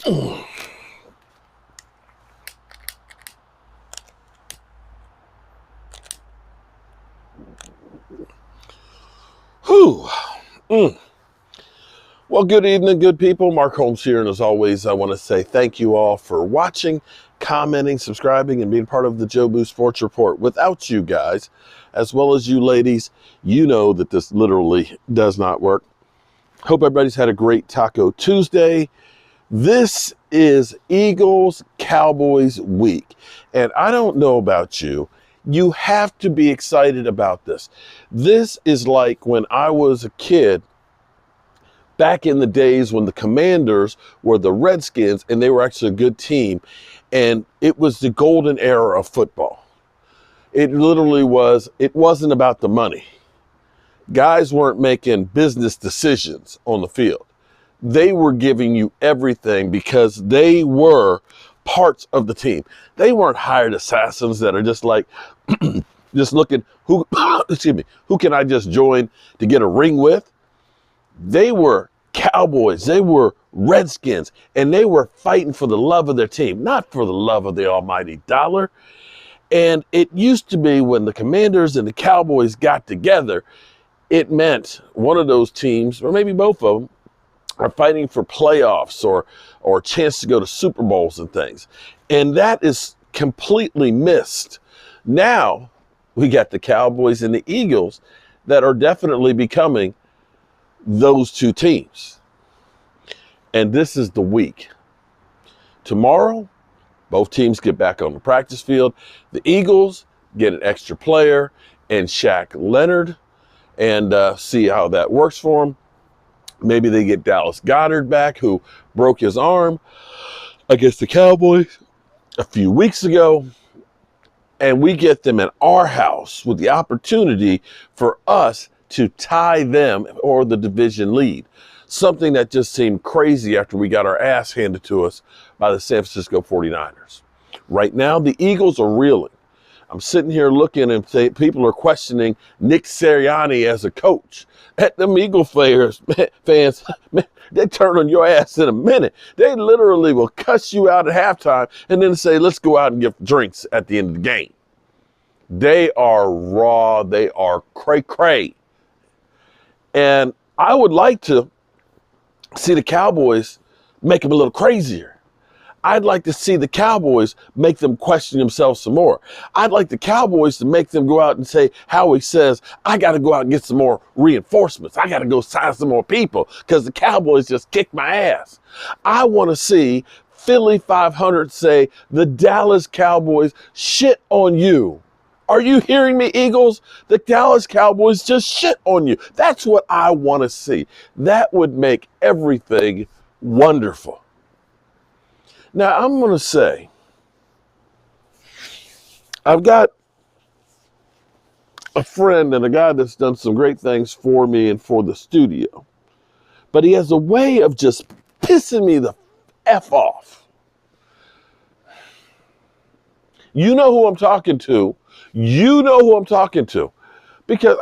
Whew. Well, good evening, good people. Mark Holmes here, and as always, I want to say thank you all for watching, commenting, subscribing, and being part of the Joe Boo Sports Report. Without you guys, as well as you ladies, you know that this literally does not work. Hope everybody's had a great Taco Tuesday. This is Eagles Cowboys week, and I don't know about you. You have to be excited about this. This is like when I was a kid, back in the days when the Commanders were the Redskins and they were actually a good team, and it was the golden era of football. It literally was. It wasn't about the money. Guys weren't making business decisions on the field. They were giving you everything because they were parts of the team. They weren't hired assassins that are just like, just looking, who can I just join to get a ring with? They were Cowboys, they were Redskins, and they were fighting for the love of their team, not for the love of the almighty dollar. And it used to be when the Commanders and the Cowboys got together, it meant one of those teams, or maybe both of them, are fighting for playoffs or a chance to go to Super Bowls and things. And that is completely missed. Now we got the Cowboys and the Eagles that are definitely becoming those two teams. And this is the week. Tomorrow, both teams get back on the practice field. The Eagles get an extra player and Shaq Leonard and see how that works for them. Maybe they get Dallas Goedert back, who broke his arm against the Cowboys a few weeks ago. And we get them in our house with the opportunity for us to tie them or the division lead. Something that just seemed crazy after we got our ass handed to us by the San Francisco 49ers. Right now, the Eagles are reeling. I'm sitting here looking and people are questioning Nick Sirianni as a coach. At them Eagle fans, man, they turn on your ass in a minute. They literally will cuss you out at halftime and then say, let's go out and get drinks at the end of the game. They are raw. They are cray-cray. And I would like to see the Cowboys make them a little crazier. I'd like to see the Cowboys make them question themselves some more. I'd like the Cowboys to make them go out and say, Howie says, I got to go out and get some more reinforcements. I got to go sign some more people because the Cowboys just kicked my ass. I want to see Philly 500 say, the Dallas Cowboys shit on you. Are you hearing me, Eagles? The Dallas Cowboys just shit on you. That's what I want to see. That would make everything wonderful. Now, I'm going to say, I've got a friend and a guy that's done some great things for me and for the studio, but he has a way of just pissing me the F off. You know who I'm talking to. You know who I'm talking to. Because,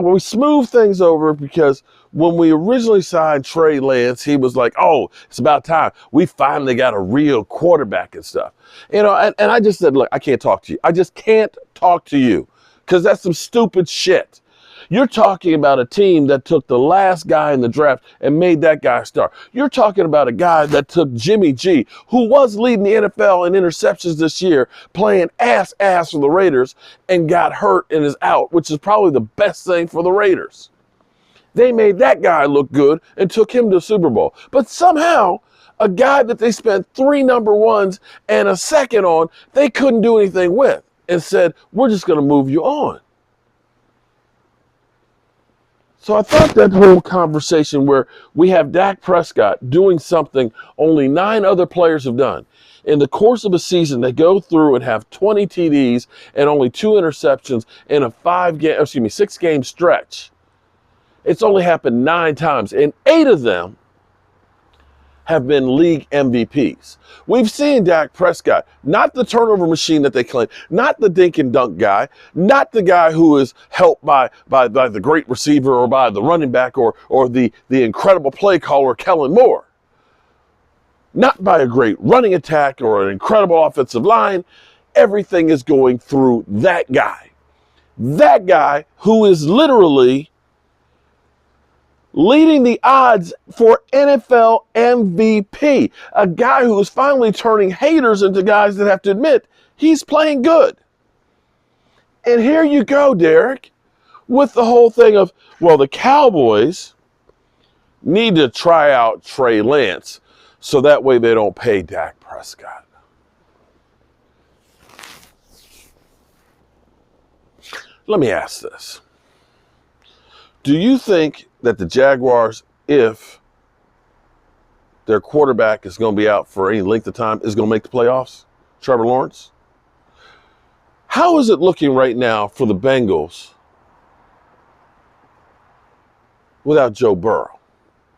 we smooth things over because when we originally signed Trey Lance, he was like, oh, it's about time. We finally got a real quarterback and stuff. And I just said, look, I can't talk to you. I just can't talk to you because that's some stupid shit. You're talking about a team that took the last guy in the draft and made that guy a star. You're talking about a guy that took Jimmy G, who was leading the NFL in interceptions this year, playing ass for the Raiders, and got hurt and is out, which is probably the best thing for the Raiders. They made that guy look good and took him to the Super Bowl. But somehow, a guy that they spent 3 number ones and a second on, they couldn't do anything with and said, we're just going to move you on. So I thought that whole conversation where we have Dak Prescott doing something only 9 other players have done. In the course of a season, they go through and have 20 TDs and only 2 interceptions in a 6-game stretch. It's only happened 9 times, and 8 of them have been league MVPs. We've seen Dak Prescott, not the turnover machine that they claim, not the dink and dunk guy, not the guy who is helped by the great receiver or by the running back or the incredible play caller, Kellen Moore. not by a great running attack or an incredible offensive line. Everything is going through that guy. That guy who is literally leading the odds for NFL MVP. A guy who is finally turning haters into guys that have to admit he's playing good. And here you go, Derek, with the whole thing of, well, the Cowboys need to try out Trey Lance so that way they don't pay Dak Prescott. Let me ask this. Do you think that the Jaguars, if their quarterback is going to be out for any length of time, is going to make the playoffs? Trevor Lawrence? How is it looking right now for the Bengals without Joe Burrow?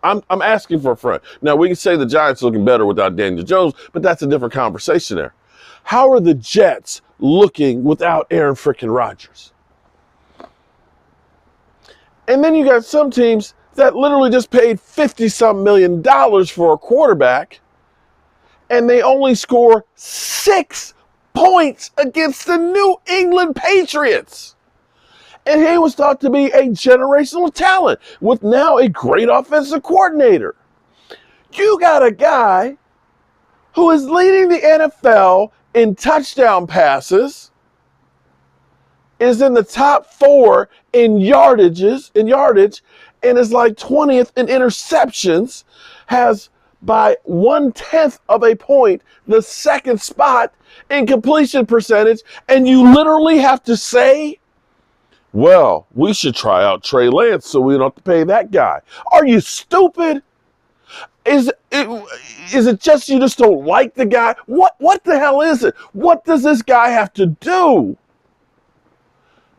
I'm asking for a friend. Now, we can say the Giants are looking better without Daniel Jones, but that's a different conversation there. How are the Jets looking without Aaron frickin' Rodgers? And then you got some teams that literally just paid $50-some million for a quarterback, and they only score 6 points against the New England Patriots. And he was thought to be a generational talent with now a great offensive coordinator. You got a guy who is leading the NFL in touchdown passes, is in the top 4 in yardage, and is like 20th in interceptions, has by 1/10 of a point the second spot in completion percentage, and you literally have to say, well, we should try out Trey Lance so we don't have to pay that guy. Are you stupid? Is it just you just don't like the guy? What the hell is it? What does this guy have to do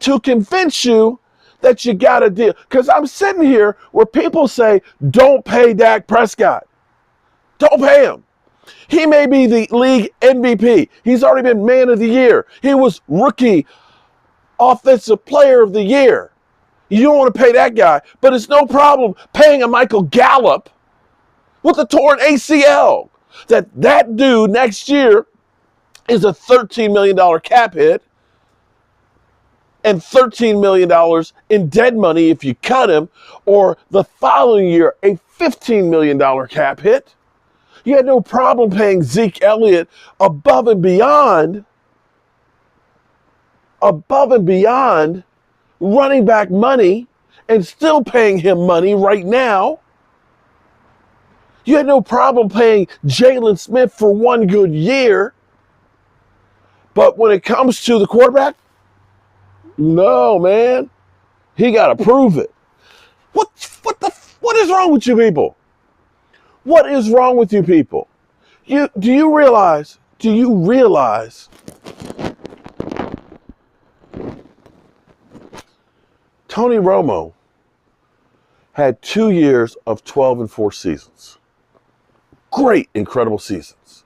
to convince you that you got a deal? Because I'm sitting here where people say, don't pay Dak Prescott. Don't pay him. He may be the league MVP. He's already been man of the year. He was rookie offensive player of the year. You don't want to pay that guy, but it's no problem paying a Michael Gallup with a torn ACL. That dude next year is a $13 million cap hit and $13 million in dead money if you cut him, or the following year, a $15 million cap hit. You had no problem paying Zeke Elliott above and beyond running back money and still paying him money right now. You had no problem paying Jalen Smith for one good year. But when it comes to the quarterback, no, man. He got to prove it. What is wrong with you people? What is wrong with you people? Do you realize Tony Romo had 2 years of 12-4 seasons. Great, incredible seasons.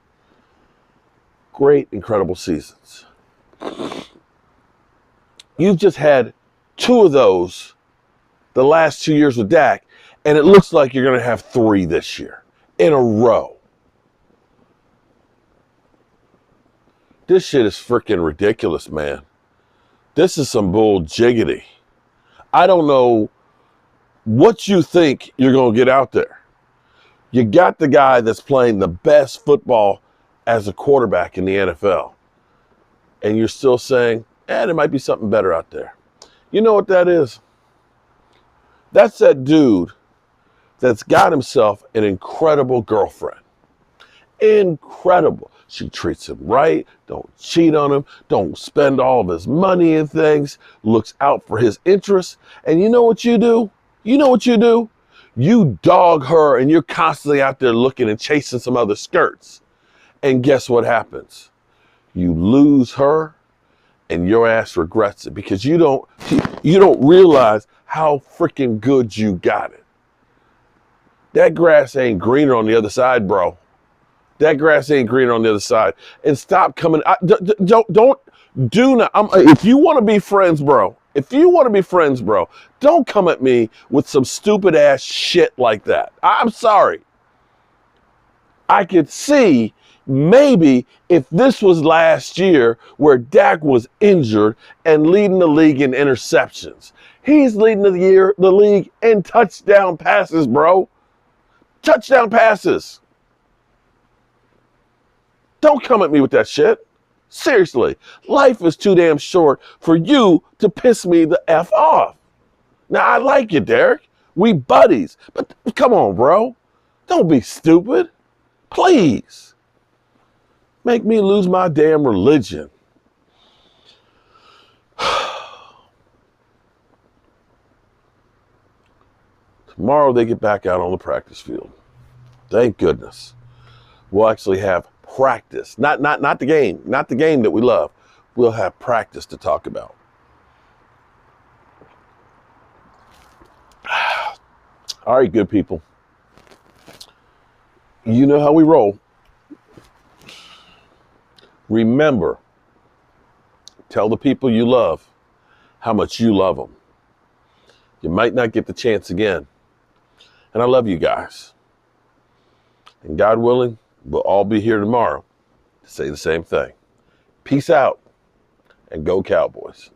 You've just had 2 of those the last 2 years with Dak, and it looks like you're going to have 3 this year in a row. This shit is freaking ridiculous, man. This is some bull jiggity. I don't know what you think you're going to get out there. You got the guy that's playing the best football as a quarterback in the NFL. And you're still saying, there might be something better out there. You know what that is? That's that dude that's got himself an incredible girlfriend. Incredible. She treats him right, don't cheat on him, don't spend all of his money and things, looks out for his interests. And you know what you do? You dog her, and you're constantly out there looking and chasing some other skirts. And guess what happens? You lose her, and your ass regrets it because you don't realize how freaking good you got it. That grass ain't greener on the other side, bro. That grass ain't greener on the other side. And stop coming. If you want to be friends, bro. Don't come at me with some stupid ass shit like that. I'm sorry. I could see maybe if this was last year where Dak was injured and leading the league in interceptions. He's leading the league in touchdown passes, bro. Touchdown passes. Don't come at me with that shit. Seriously, life is too damn short for you to piss me the F off. Now, I like you, Derek. We buddies. But come on, bro. Don't be stupid. Please. Make me lose my damn religion. Tomorrow they get back out on the practice field. Thank goodness. We'll actually have practice. Not the game. Not the game that we love. We'll have practice to talk about. All right, good people. You know how we roll. Remember, tell the people you love how much you love them. You might not get the chance again. And I love you guys. And God willing, we'll all be here tomorrow to say the same thing. Peace out and go Cowboys.